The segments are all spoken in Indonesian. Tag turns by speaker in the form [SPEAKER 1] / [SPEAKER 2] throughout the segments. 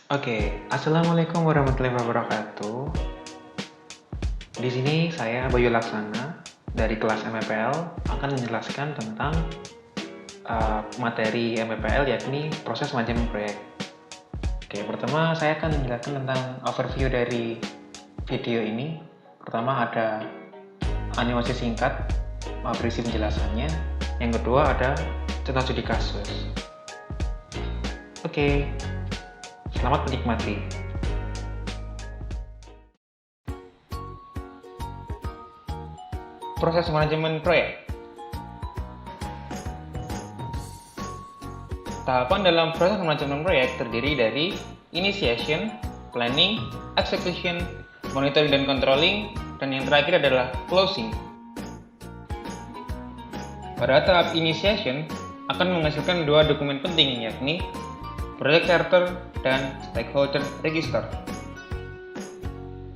[SPEAKER 1] Assalamualaikum warahmatullahi wabarakatuh. Di sini saya Bayu Laksana dari kelas MPL akan menjelaskan tentang materi MPL yakni proses manajemen proyek. Pertama saya akan menjelaskan tentang overview dari video ini. Pertama ada animasi singkat berisi penjelasannya. Yang kedua ada contoh studi kasus. Selamat menikmati. Proses manajemen proyek. Tahapan dalam proses manajemen proyek terdiri dari initiation, planning, execution, monitoring dan controlling, dan yang terakhir adalah closing. Pada tahap initiation akan menghasilkan dua dokumen penting, yakni Project Charter dan Stakeholder Register.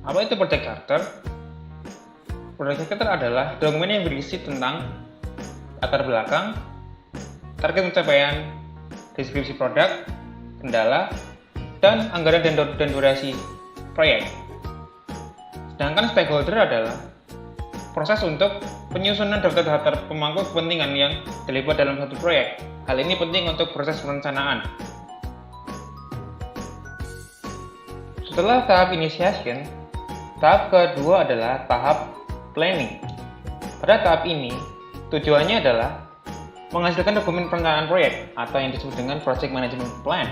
[SPEAKER 1] Apa itu Project Charter? Project Charter adalah dokumen yang berisi tentang latar belakang, target pencapaian, deskripsi produk, kendala, dan anggaran dan durasi proyek. Sedangkan stakeholder adalah proses untuk penyusunan daftar-daftar pemangku kepentingan yang terlibat dalam satu proyek. Hal ini penting untuk proses perencanaan. Setelah tahap initiation, tahap kedua adalah tahap planning. Pada tahap ini, tujuannya adalah menghasilkan dokumen perencanaan proyek atau yang disebut dengan Project Management Plan.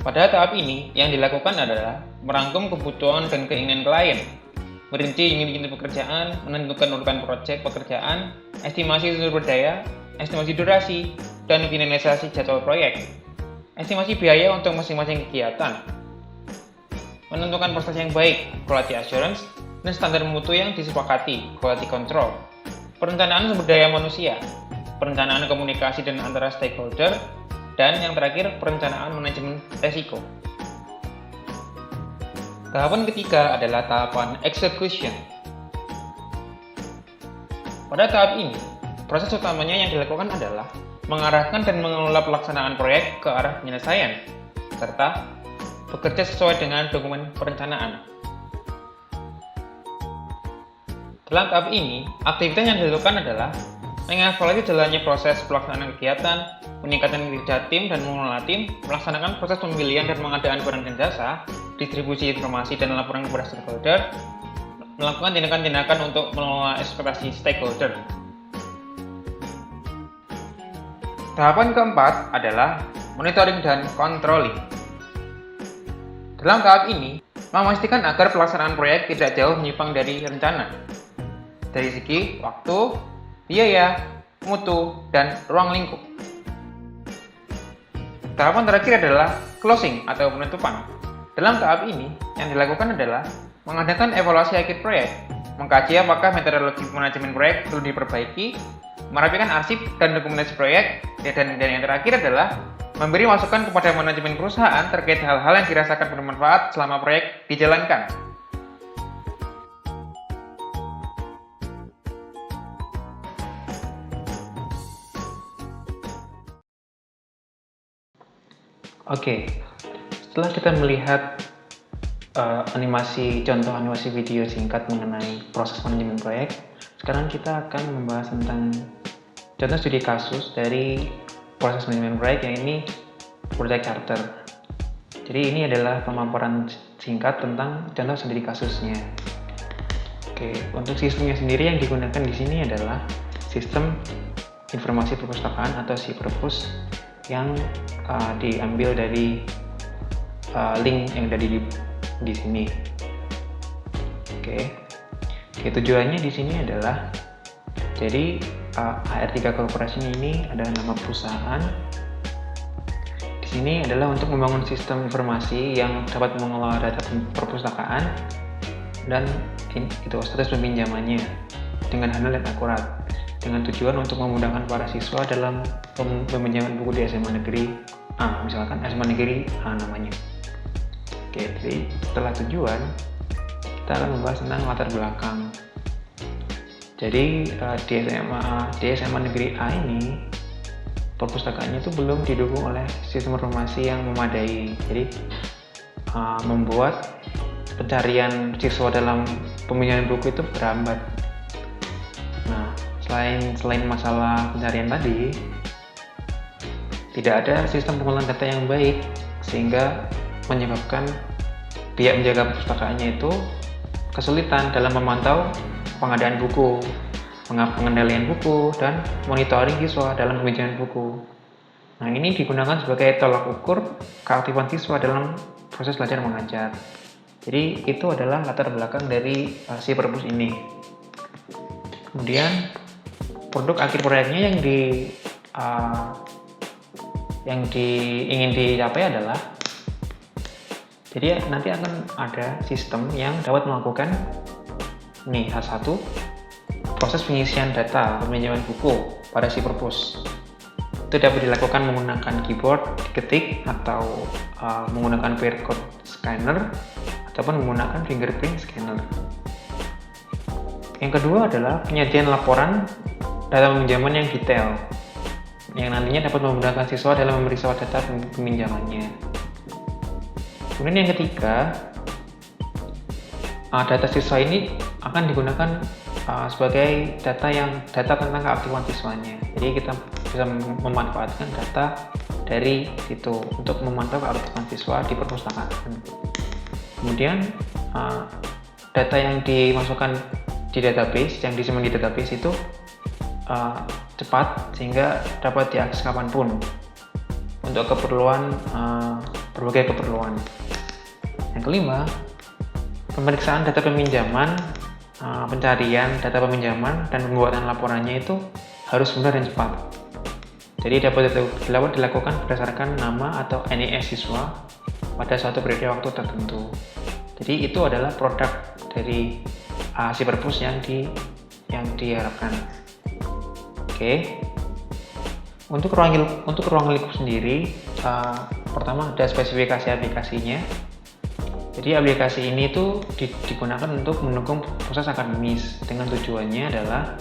[SPEAKER 1] Pada tahap ini, yang dilakukan adalah merangkum kebutuhan dan keinginan klien, merinci unit-unit pekerjaan, menentukan urutan proyek pekerjaan, estimasi sumber daya, estimasi durasi, dan finalisasi jadwal proyek, estimasi biaya untuk masing-masing kegiatan, menentukan proses yang baik, quality assurance, dan standar mutu yang disepakati, quality control, perencanaan sumber daya manusia, perencanaan komunikasi dan antara stakeholder, dan yang terakhir perencanaan manajemen resiko. Tahapan ketiga adalah tahapan execution. Pada tahap ini, proses utamanya yang dilakukan adalah mengarahkan dan mengelola pelaksanaan proyek ke arah penyelesaian, serta bekerja sesuai dengan dokumen perencanaan. Dalam tahap ini, aktivitas yang dilakukan adalah mengevaluasi jalannya proses pelaksanaan kegiatan, meningkatkan kinerja tim dan mengelola tim, melaksanakan proses pembelian dan pengadaan barang dan jasa, distribusi informasi dan laporan kepada stakeholder, melakukan tindakan-tindakan untuk mengelola ekspektasi stakeholder. Tahapan keempat adalah monitoring dan controlling. Dalam tahap ini, memastikan agar pelaksanaan proyek tidak jauh menyimpang dari rencana, dari segi waktu, biaya, mutu, dan ruang lingkup. Tahapan terakhir adalah closing atau penutupan. Dalam tahap ini, yang dilakukan adalah mengadakan evaluasi akhir proyek, mengkaji apakah metodologi manajemen proyek perlu diperbaiki, merapikan arsip dan dokumentasi proyek, dan yang terakhir adalah memberi masukan kepada manajemen perusahaan terkait hal-hal yang dirasakan bermanfaat selama proyek dijalankan. Setelah kita melihat contoh animasi video singkat mengenai proses manajemen proyek, sekarang kita akan membahas tentang contoh studi kasus dari proses manajemen proyek, yang ini Project Charter. Jadi ini adalah pemaparan singkat tentang contoh studi kasusnya. Untuk sistemnya sendiri yang digunakan di sini adalah sistem informasi perpustakaan atau SIPRPUS yang diambil dari link yang ada di sini. Tujuannya di sini adalah, jadi HR3 Corporation ini adalah nama perusahaan. Di sini adalah untuk membangun sistem informasi yang dapat mengelola data perpustakaan dan itu status peminjamannya dengan handal dan akurat, dengan tujuan untuk memudahkan para siswa dalam peminjaman buku di SMA Negeri A, misalkan SMA Negeri A namanya. Jadi setelah tujuan, kita akan membahas tentang latar belakang. Jadi di SMA Negeri A ini perpustakaannya itu belum didukung oleh sistem informasi yang memadai. Jadi membuat pencarian siswa dalam peminjaman buku itu berambat. Nah, selain masalah pencarian tadi, tidak ada sistem pengolahan data yang baik, sehingga menyebabkan pihak menjaga perpustakaannya itu kesulitan dalam memantau pengadaan buku, pengendalian buku, dan monitoring siswa dalam peminjaman buku. Nah, ini digunakan sebagai tolak ukur keaktifan siswa dalam proses belajar mengajar. Jadi itu adalah latar belakang dari si perpus ini. Kemudian produk akhir proyeknya yang ingin dicapai adalah, jadi nanti akan ada sistem yang dapat melakukan H1, proses pengisian data peminjaman buku pada si perpus. Itu dapat dilakukan menggunakan keyboard, diketik, atau menggunakan QR code scanner, ataupun menggunakan fingerprint scanner. Yang kedua adalah penyajian laporan data peminjaman yang detail, yang nantinya dapat memudahkan siswa dalam memeriksa data peminjamannya. Kemudian yang ketiga, data siswa ini akan digunakan sebagai data tentang keaktifan siswanya. Jadi kita bisa memanfaatkan data dari situ untuk memantau keaktifan siswa di perpustakaan. Kemudian data yang dimasukkan di database, yang disimpan di database itu cepat sehingga dapat diakses kapanpun untuk keperluan berbagai keperluan. Yang kelima, pemeriksaan data peminjaman, pencarian data peminjaman, dan pembuatan laporannya itu harus mudah dan cepat. Jadi dapat dilakukan berdasarkan nama atau NIS siswa pada suatu periode waktu tertentu. Jadi itu adalah produk dari si perpus yang diharapkan. Oke. Untuk ruang lingkup sendiri, pertama ada spesifikasi aplikasinya. Jadi aplikasi ini tuh digunakan untuk mendukung proses akademis, dengan tujuannya adalah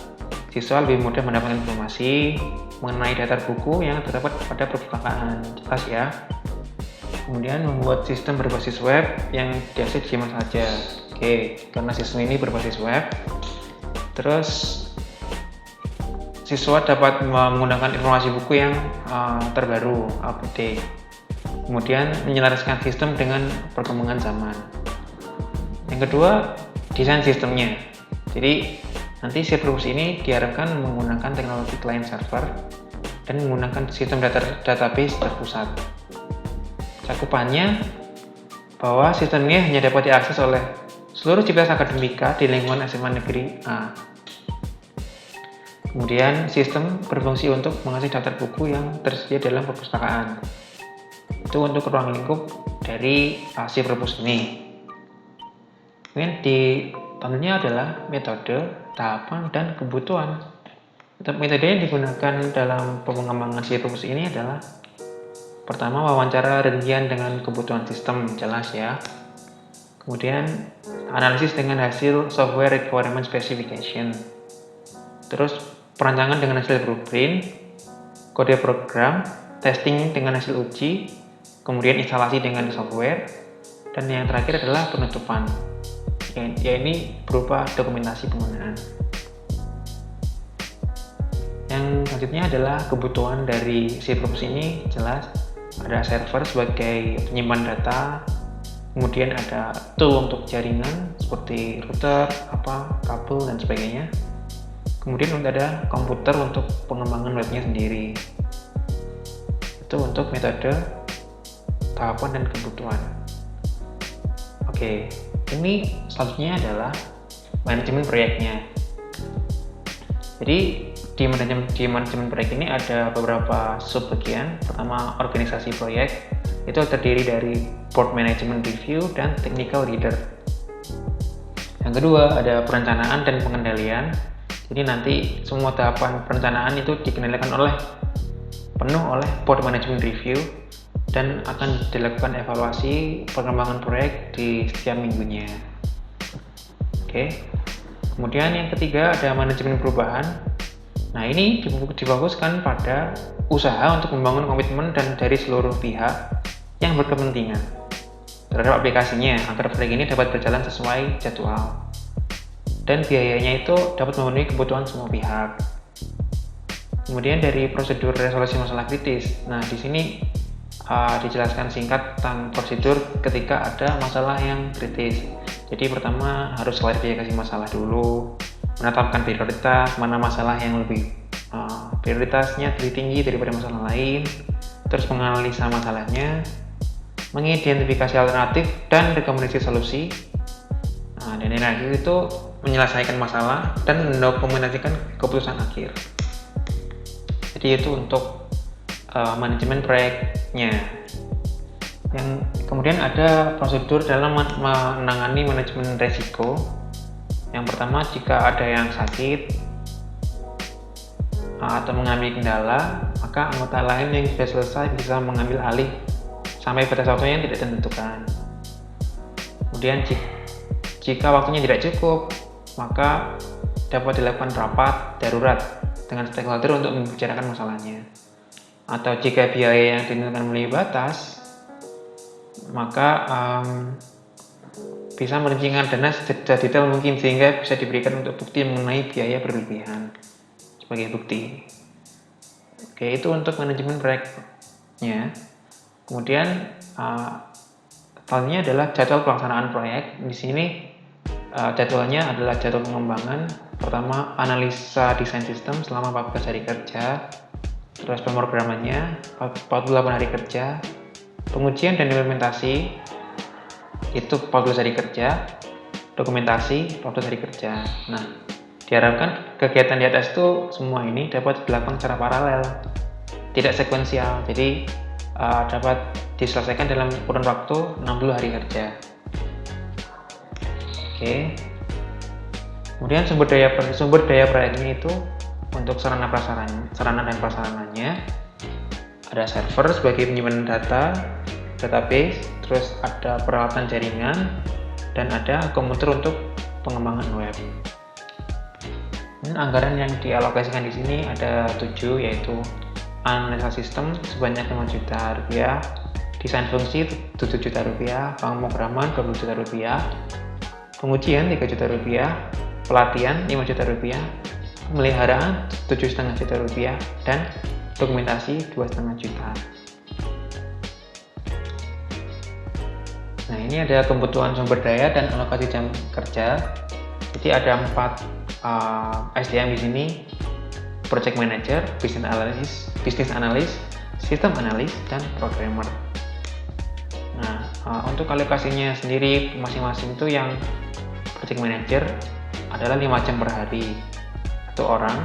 [SPEAKER 1] siswa lebih mudah mendapatkan informasi mengenai daftar buku yang terdapat pada perpustakaan. Jelas ya. Kemudian membuat sistem berbasis web yang diakses di mana saja. Oke, karena sistem ini berbasis web, terus siswa dapat menggunakan informasi buku yang terbaru, update. Kemudian menyelaraskan sistem dengan perkembangan zaman. Yang kedua, desain sistemnya. Jadi nanti si perpus ini diharapkan menggunakan teknologi client server dan menggunakan sistem database terpusat. Cakupannya bahwa sistem ini hanya dapat diakses oleh seluruh civitas akademika di lingkungan SMA Negeri A. Kemudian sistem berfungsi untuk mengakses daftar buku yang tersedia dalam perpustakaan. Itu untuk ruang lingkup dari si perpus ini. Kemudian tentunya adalah metode, tahapan, dan kebutuhan. Metode yang digunakan dalam pengembangan si perpus ini adalah pertama, wawancara rincian dengan kebutuhan sistem, jelas ya. Kemudian analisis dengan hasil software requirement specification. Terus perancangan dengan hasil blueprint, kode program, testing dengan hasil uji, kemudian instalasi dengan software, dan yang terakhir adalah penutupan. Ya ini berupa dokumentasi penggunaan. Yang selanjutnya adalah kebutuhan dari si perpus ini, jelas ada server sebagai penyimpan data, kemudian ada tool untuk jaringan seperti router, kabel, dan sebagainya. Kemudian ada komputer untuk pengembangan webnya sendiri. Itu untuk metode, tahapan, dan kebutuhan. Oke, ini selanjutnya adalah manajemen proyeknya. Jadi di manajemen proyek ini ada beberapa subbagian. Pertama, organisasi proyek. Itu terdiri dari board management review dan technical leader. Yang kedua, ada perencanaan dan pengendalian. Jadi nanti semua tahapan perencanaan itu dikendalikan penuh oleh board management review, dan akan dilakukan evaluasi perkembangan proyek di setiap minggunya. Oke. Kemudian yang ketiga ada manajemen perubahan. Nah, ini difokuskan pada usaha untuk membangun komitmen dan dari seluruh pihak yang berkepentingan terhadap aplikasinya agar proyek ini dapat berjalan sesuai jadwal. Dan biayanya itu dapat memenuhi kebutuhan semua pihak. Kemudian dari prosedur resolusi masalah kritis. Nah, di sini dijelaskan singkat tentang prosedur ketika ada masalah yang kritis. Jadi pertama harus klarifikasi masalah dulu, menetapkan prioritas, mana masalah yang lebih prioritasnya lebih tinggi daripada masalah lain, terus menganalisa masalahnya, mengidentifikasi alternatif dan rekomendasi solusi. Nah, dan yang terakhir itu menyelesaikan masalah dan mendokumentasikan keputusan akhir. Jadi itu untuk manajemen proyeknya. Yang kemudian ada prosedur dalam menangani manajemen resiko. Yang pertama, jika ada yang sakit atau mengalami kendala, maka anggota lain yang sudah selesai bisa mengambil alih sampai batas waktu yang tidak ditentukan. Kemudian jika waktunya tidak cukup, maka dapat dilakukan rapat darurat dengan stakeholder untuk membicarakan masalahnya. Atau jika biaya yang ditentukan melebihi batas, maka bisa merincikan dana sedetail mungkin sehingga bisa diberikan untuk bukti mengenai biaya berlebihan sebagai bukti. Oke, itu untuk manajemen proyeknya. Kemudian selanjutnya adalah jadwal pelaksanaan proyek. Di sini jadwalnya adalah jadwal pengembangan. Pertama, analisa desain sistem selama 14 hari kerja. Terus pemrogramannya 48 hari kerja. Pengujian dan implementasi itu 14 hari kerja. Dokumentasi 14 hari kerja. Nah, diharapkan kegiatan di atas itu semua ini dapat dilakukan secara paralel, tidak sekuensial. Jadi dapat diselesaikan dalam kurun waktu 60 hari kerja. Oke. Kemudian sumber daya proyeknya itu untuk sarana dan prasarananya ada server sebagai penyimpanan data, database, terus ada peralatan jaringan, dan ada komputer untuk pengembangan web. Anggaran yang dialokasikan di sini ada 7, yaitu analisa sistem sebanyak 5 juta rupiah, desain fungsi 7 juta rupiah, pemrograman 20 juta rupiah, pengujian 3 juta rupiah, pelatihan 5 juta rupiah, pemeliharaan 7,5 juta rupiah, dan dokumentasi 2,5 juta. Nah, ini ada kebutuhan sumber daya dan alokasi jam kerja. Jadi ada 4 SDM di sini: project manager, business analyst, system analyst, dan programmer. Nah, untuk alokasinya sendiri masing-masing itu yang project manager adalah 5 jam per hari, 1 orang.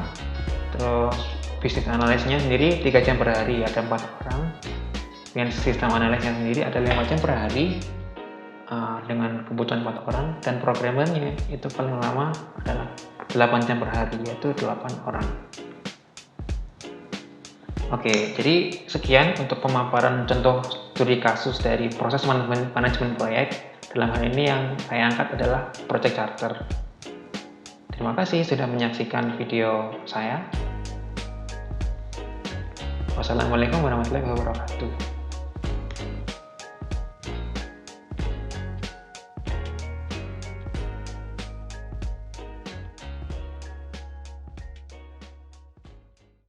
[SPEAKER 1] Terus business analystnya sendiri 3 jam per hari, ada 4 orang. Dan sistem analysnya sendiri ada 5 jam per hari dengan kebutuhan 4 orang. Dan programmernya itu paling lama adalah 8 jam per hari, yaitu 8 orang. Oke, jadi sekian untuk pemaparan contoh studi kasus dari proses manajemen proyek. Dalam hal ini yang saya angkat adalah project charter. Terima kasih sudah menyaksikan video saya. Wassalamualaikum warahmatullahi wabarakatuh.